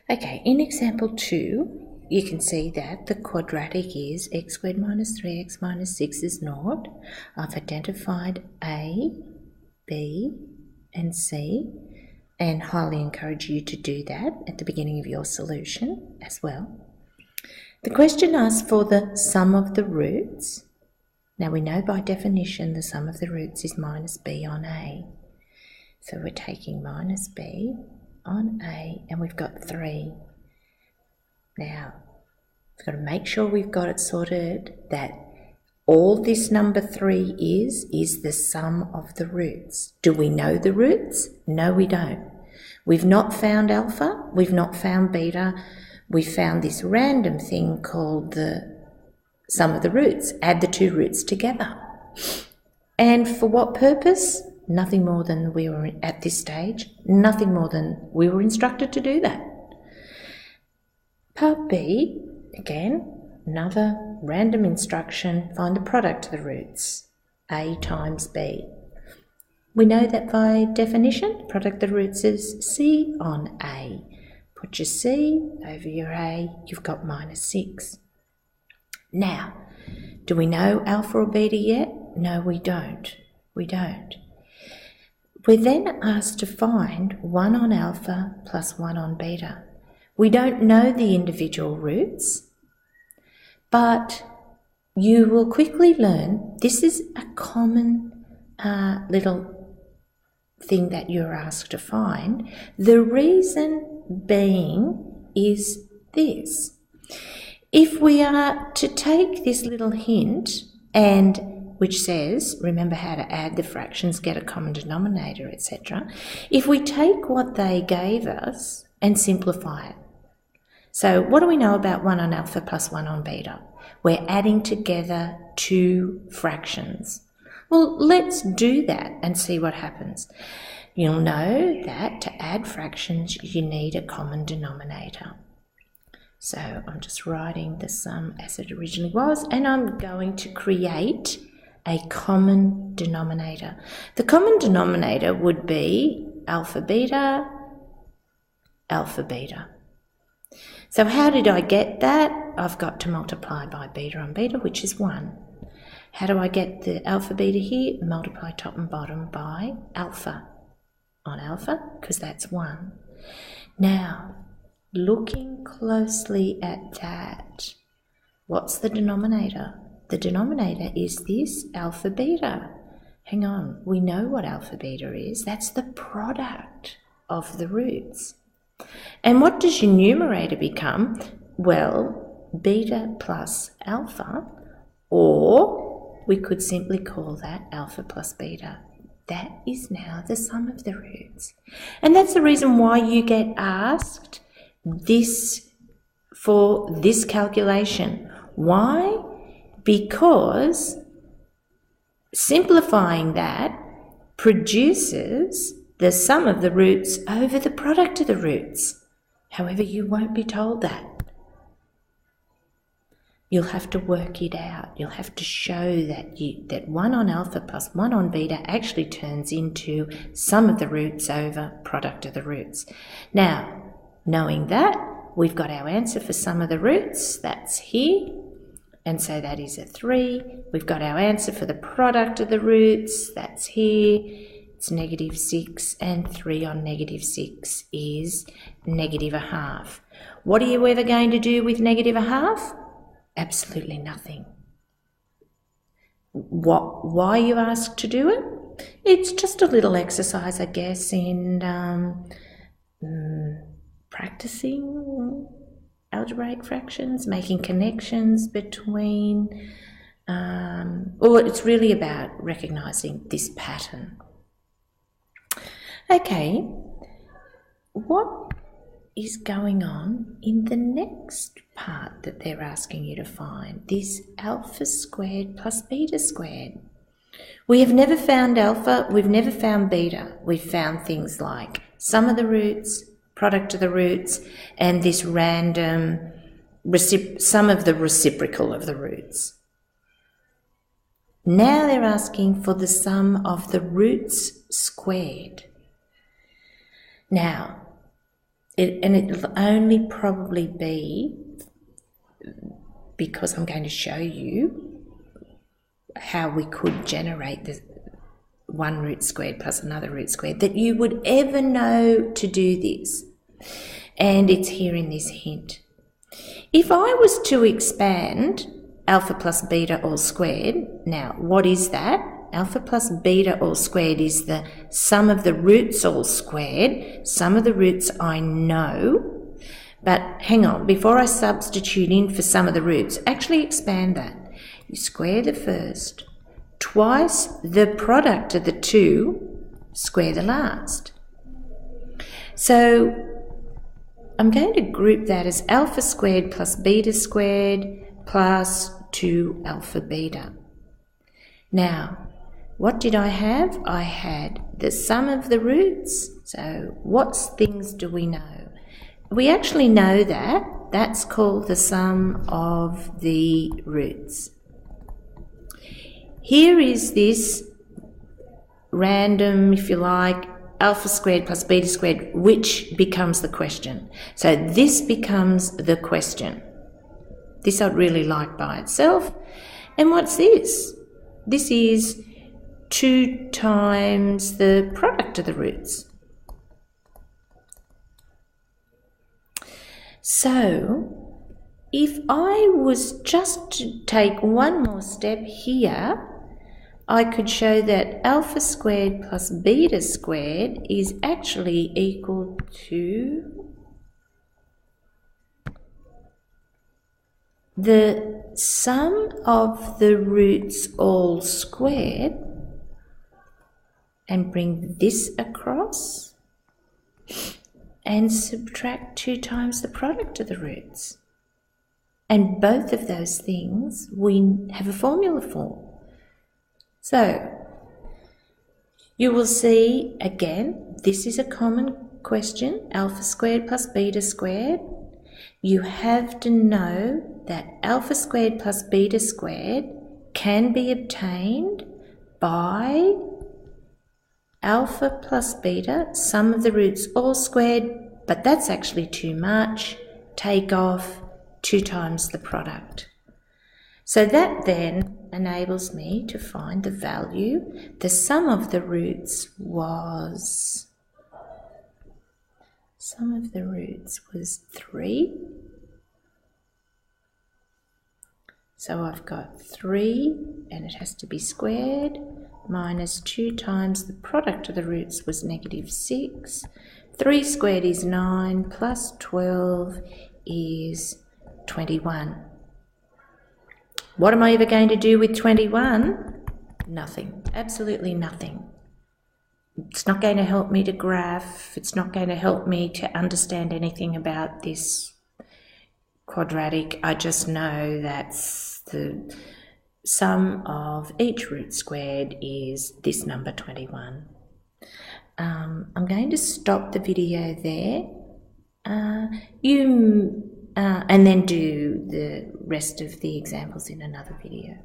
Okay, in example 2, you can see that the quadratic is x squared minus 3x minus 6 is naught. I've identified A, B, and C, and highly encourage you to do that at the beginning of your solution as well. The question asks for the sum of the roots. Now we know by definition the sum of the roots is minus b on a. So we're taking minus b on a, and we've got 3. Now, we've got to make sure we've got it sorted that all this number 3 is the sum of the roots. Do we know the roots? No, we don't. We've not found alpha, we've not found beta, we've found this random thing called the sum of the roots. Add the 2 roots together. And for what purpose? Nothing more than we were at this stage, nothing more than we were instructed to do that. Part B, again, another random instruction, find the product of the roots, a times b. We know that by definition, the product of the roots is c on a. Put your c over your a, you've got minus 6. Now, do we know alpha or beta yet? No, we don't. We're then asked to find 1 on alpha plus 1 on beta. We don't know the individual roots, but you will quickly learn this is a common little thing that you're asked to find. The reason being is this. If we are to take this little hint which says, remember how to add the fractions, get a common denominator, etc. If we take what they gave us and simplify it. So what do we know about 1 on alpha plus 1 on beta? We're adding together 2 fractions. Well, let's do that and see what happens. You'll know that to add fractions, you need a common denominator. So I'm just writing the sum as it originally was, and I'm going to create a common denominator. The common denominator would be alpha beta. So how did I get that? I've got to multiply by beta on beta, which is 1. How do I get the alpha beta here? Multiply top and bottom by alpha on alpha, because that's 1. Now, looking closely at that, what's the denominator? The denominator is this alpha beta. Hang on, we know what alpha beta is. That's the product of the roots. And what does your numerator become? Well, beta plus alpha, or we could simply call that alpha plus beta. That is now the sum of the roots. And that's the reason why you get asked this for this calculation. Why? Because simplifying that produces the sum of the roots over the product of the roots. However, you won't be told that. You'll have to work it out. You'll have to show that 1 on alpha plus 1 on beta actually turns into sum of the roots over product of the roots. Now, knowing that, we've got our answer for sum of the roots. That's here. And so that is a 3. We've got our answer for the product of the roots. That's here. It's negative 6. And 3 on negative 6 is negative a half. What are you ever going to do with negative a half? Absolutely nothing. Why are you asked to do it? It's just a little exercise, I guess, in practicing algebraic fractions, making connections between, or it's really about recognising this pattern. Okay, what is going on in the next part that they're asking you to find? This alpha squared plus beta squared. We have never found alpha, we've never found beta. We've found things like sum of the roots, product of the roots, and this random sum of the reciprocal of the roots. Now they're asking for the sum of the roots squared. Now, and it'll only probably be because I'm going to show you how we could generate the one root squared plus another root squared that you would ever know to do this. And it's here in this hint. If I was to expand alpha plus beta all squared, now what is that? Alpha plus beta all squared is the sum of the roots all squared. Some of the roots I know, but hang on, before I substitute in for some of the roots, actually expand that. You square the first, twice the product of the two, square the last. So I'm going to group that as alpha squared plus beta squared plus 2 alpha beta. Now, what did I have? I had the sum of the roots. So what things do we know? We actually know that. That's called the sum of the roots. Here is this random, if you like, alpha squared plus beta squared, which becomes the question. So this becomes the question. This I'd really like by itself. And what's this? This is 2 times the product of the roots. So if I was just to take one more step here, I could show that alpha squared plus beta squared is actually equal to the sum of the roots all squared, and bring this across and subtract 2 times the product of the roots. And both of those things we have a formula for. So you will see again, this is a common question, alpha squared plus beta squared. You have to know that alpha squared plus beta squared can be obtained by alpha plus beta, sum of the roots all squared, but that's actually too much. Take off 2 times the product. So that then enables me to find the value. The sum of the roots was 3. So I've got 3, and it has to be squared, minus 2 times the product of the roots was -6. 3 squared is 9, plus 12 is 21. What am I ever going to do with 21? Nothing, absolutely nothing. It's not going to help me to graph. It's not going to help me to understand anything about this quadratic. I just know that's the sum of each root squared is this number 21. I'm going to stop the video there. And then do the rest of the examples in another video.